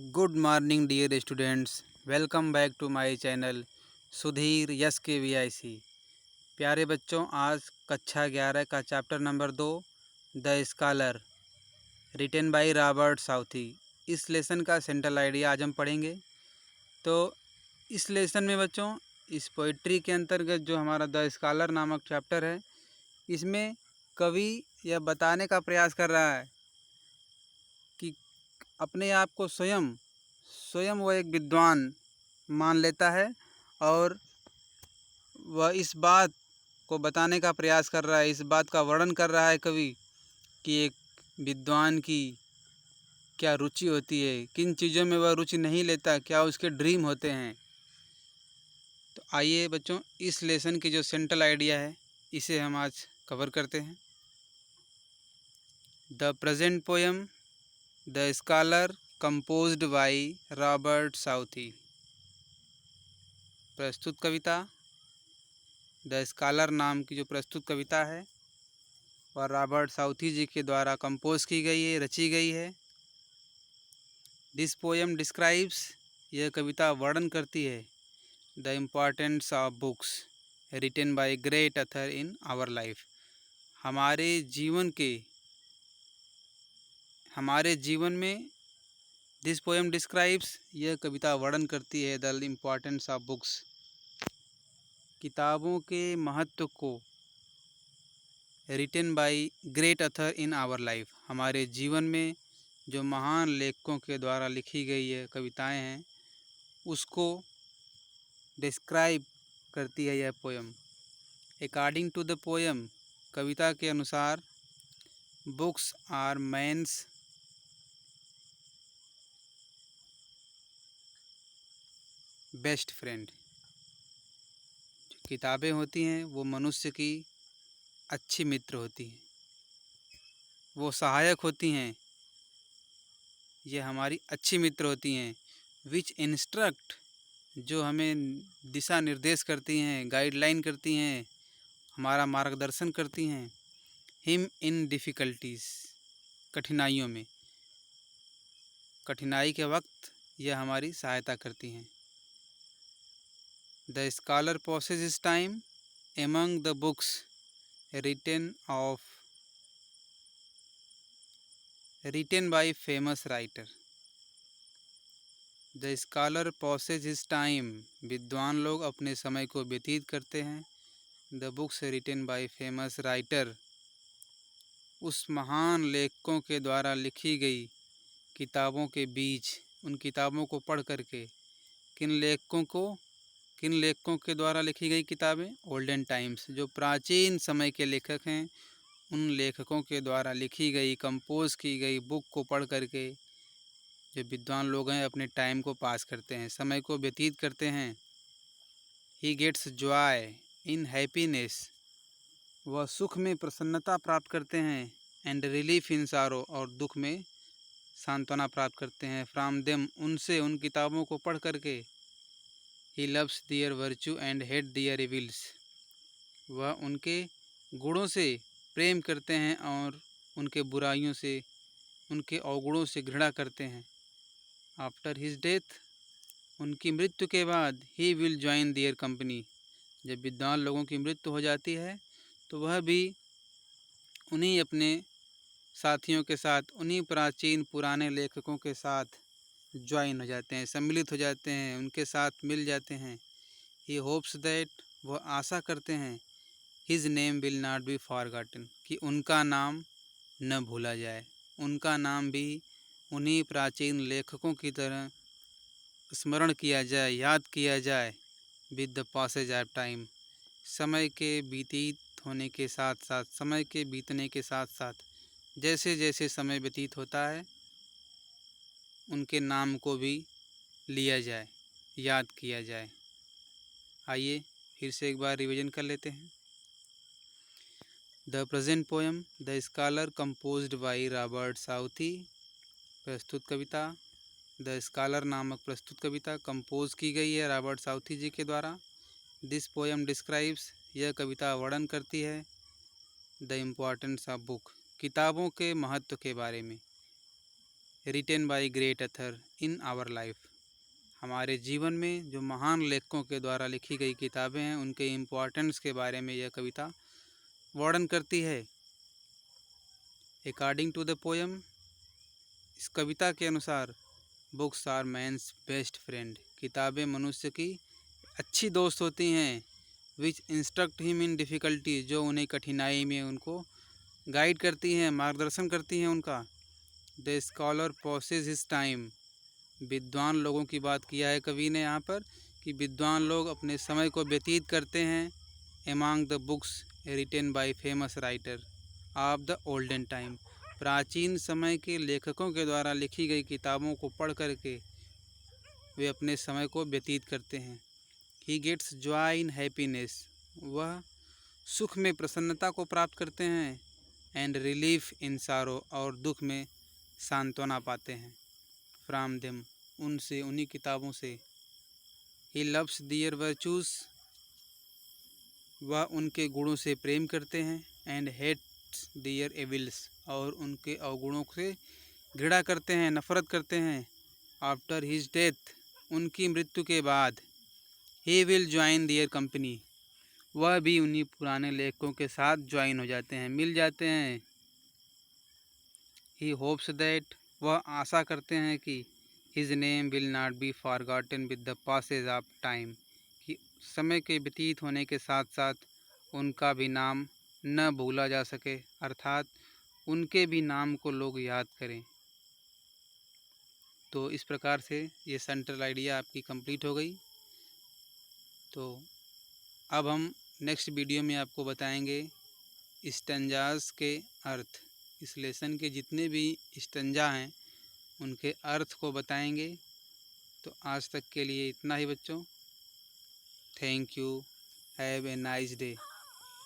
Good morning dear students. Welcome back to my channel Sudhir yes के VIC. प्यारे बच्चों, आज कक्षा 11 का chapter number 2 the scholar written by Robert Southey, इस लेसन का सेंट्रल आइडिया आज हम पढ़ेंगे। तो इस लेसन में बच्चों, इस पोइट्री के अंतर्गत जो हमारा द स्कॉलर नामक चैप्टर है, इसमें कवि यह बताने का प्रयास कर रहा है कि अपने आप को स्वयं स्वयं वह एक विद्वान मान लेता है और वह इस बात को बताने का प्रयास कर रहा है, इस बात का वर्णन कर रहा है कवि कि एक विद्वान की क्या रुचि होती है, किन चीज़ों में वह रुचि नहीं लेता, क्या उसके ड्रीम होते हैं। तो आइए बच्चों, इस लेसन की जो सेंट्रल आइडिया है इसे हम आज कवर करते हैं। The present poem the scholar composed bye Robert Southee. प्रस्तुत कविता द स्कॉलर नाम की जो प्रस्तुत कविता है वह रॉबर्ट साउथी जी के द्वारा कंपोज की गई है, रची गई है। दिस पोएम डिस्क्राइब्स, यह कविता वर्णन करती है the importance of books written by great author in our life. हमारे जीवन में दिस पोएम डिस्क्राइब्स, यह कविता वर्णन करती है द इम्पॉर्टेंस ऑफ बुक्स, किताबों के महत्व को, written by great author in our life, हमारे जीवन में जो महान लेखकों के द्वारा लिखी गई है कविताएं हैं उसको डिस्क्राइब करती है यह poem. According to the poem, कविता के अनुसार, books are man's best friend, जो किताबें होती हैं वो मनुष्य की अच्छी मित्र होती हैं, वो सहायक होती हैं, ये हमारी अच्छी मित्र होती हैं। विच इंस्ट्रक्ट, जो हमें दिशा निर्देश करती हैं, गाइडलाइन करती हैं, हमारा मार्गदर्शन करती हैं। हिम इन डिफ़िकल्टीज़, कठिनाइयों में, कठिनाई के वक्त यह हमारी सहायता करती हैं। The scholar passes his time among the books written by famous writer. The scholar passes his time, विद्वान लोग अपने समय को व्यतीत करते हैं। The books written by famous writer, उस महान लेखकों के द्वारा लिखी गई किताबों के बीच, उन किताबों को पढ़ करके, किन लेखकों के द्वारा लिखी गई किताबें, ओल्डन टाइम्स, जो प्राचीन समय के लेखक हैं, उन लेखकों के द्वारा लिखी गई, कंपोज की गई बुक को पढ़ करके जो विद्वान लोग हैं अपने टाइम को पास करते हैं, समय को व्यतीत करते हैं। He gets joy in happiness, वह सुख में प्रसन्नता प्राप्त करते हैं। एंड रिलीफ इन सारो, और दुख में सांत्वना प्राप्त करते हैं। फ्रॉम देम, उनसे, उन किताबों को पढ़ करके। He loves their virtue and hate their evils, वह उनके गुणों से प्रेम करते हैं और उनके बुराइयों से, उनके अवगुणों से घृणा करते हैं। आफ्टर हिज डेथ, उनकी मृत्यु के बाद, he will join their company, जब विद्वान लोगों की मृत्यु हो जाती है तो वह भी उन्हीं अपने साथियों के साथ, उन्हीं प्राचीन पुराने लेखकों के साथ ज्वाइन हो जाते हैं, सम्मिलित हो जाते हैं, उनके साथ मिल जाते हैं। ही होप्स दैट, वह आशा करते हैं, his name will not be forgotten, कि उनका नाम न भूला जाए, उनका नाम भी उन्हीं प्राचीन लेखकों की तरह स्मरण किया जाए, याद किया जाए। With the passage of time, समय के व्यतीत होने के साथ साथ, समय के बीतने के साथ साथ, जैसे जैसे समय व्यतीत होता है उनके नाम को भी लिया जाए, याद किया जाए। आइए फिर से एक बार रिवीजन कर लेते हैं। The present poem the scholar composed bye Robert Southee, प्रस्तुत कविता द स्कॉलर नामक प्रस्तुत कविता कंपोज की गई है रॉबर्ट साउथी जी के द्वारा। दिस पोएम डिस्क्राइब्स, यह कविता वर्णन करती है द इम्पॉर्टेंस ऑफ बुक, किताबों के महत्व के बारे में। Written by great author in our life. हमारे जीवन में जो महान लेखकों के द्वारा लिखी गई किताबें हैं, उनके इम्पोर्टेंस के बारे में यह कविता वर्णन करती है। अकॉर्डिंग टू द पोएम, इस कविता के अनुसार, books are man's best friend. किताबें मनुष्य की अच्छी दोस्त होती हैं। Which instruct him in difficulty, जो उन्हें कठिनाई में उनको गाइड करती हैं, मार्गदर्शन करती हैं उनका। The scholar passes his time, विद्वान लोगों की बात किया है कवि ने यहाँ पर कि विद्वान लोग अपने समय को व्यतीत करते हैं among the books written by famous writer of the olden time. प्राचीन समय के लेखकों के द्वारा लिखी गई किताबों को पढ़ करके वे अपने समय को व्यतीत करते हैं। He gets joy in happiness, वह सुख में प्रसन्नता को प्राप्त करते हैं। एंड रिलीफ इन सारो, और दुख में सांत्वना पाते हैं। फ्रॉम देम, उनसे, उन्हीं किताबों से। ही लव्स दियर वर्चूज, वह उनके गुणों से प्रेम करते हैं। एंड हेट्स दियर एविल्स, और उनके अवगुणों से घृणा करते हैं, नफरत करते हैं। आफ्टर हिज डेथ, उनकी मृत्यु के बाद। He will join their company, वह भी उन्हीं पुराने लेखकों के साथ ज्वाइन हो जाते हैं, मिल जाते हैं। ही होप्स दैट, वह आशा करते हैं कि his name will not be forgotten with the passage of time, कि समय के व्यतीत होने के साथ साथ उनका भी नाम न भूला जा सके, अर्थात उनके भी नाम को लोग याद करें। तो इस प्रकार से ये सेंट्रल आइडिया आपकी कंप्लीट हो गई। तो अब हम नेक्स्ट वीडियो में आपको बताएंगे स्टैंजास के अर्थ। इस लेसन के जितने भी स्टैंजा हैं उनके अर्थ को बताएंगे। तो आज तक के लिए इतना ही बच्चों। Thank you. Have a nice day.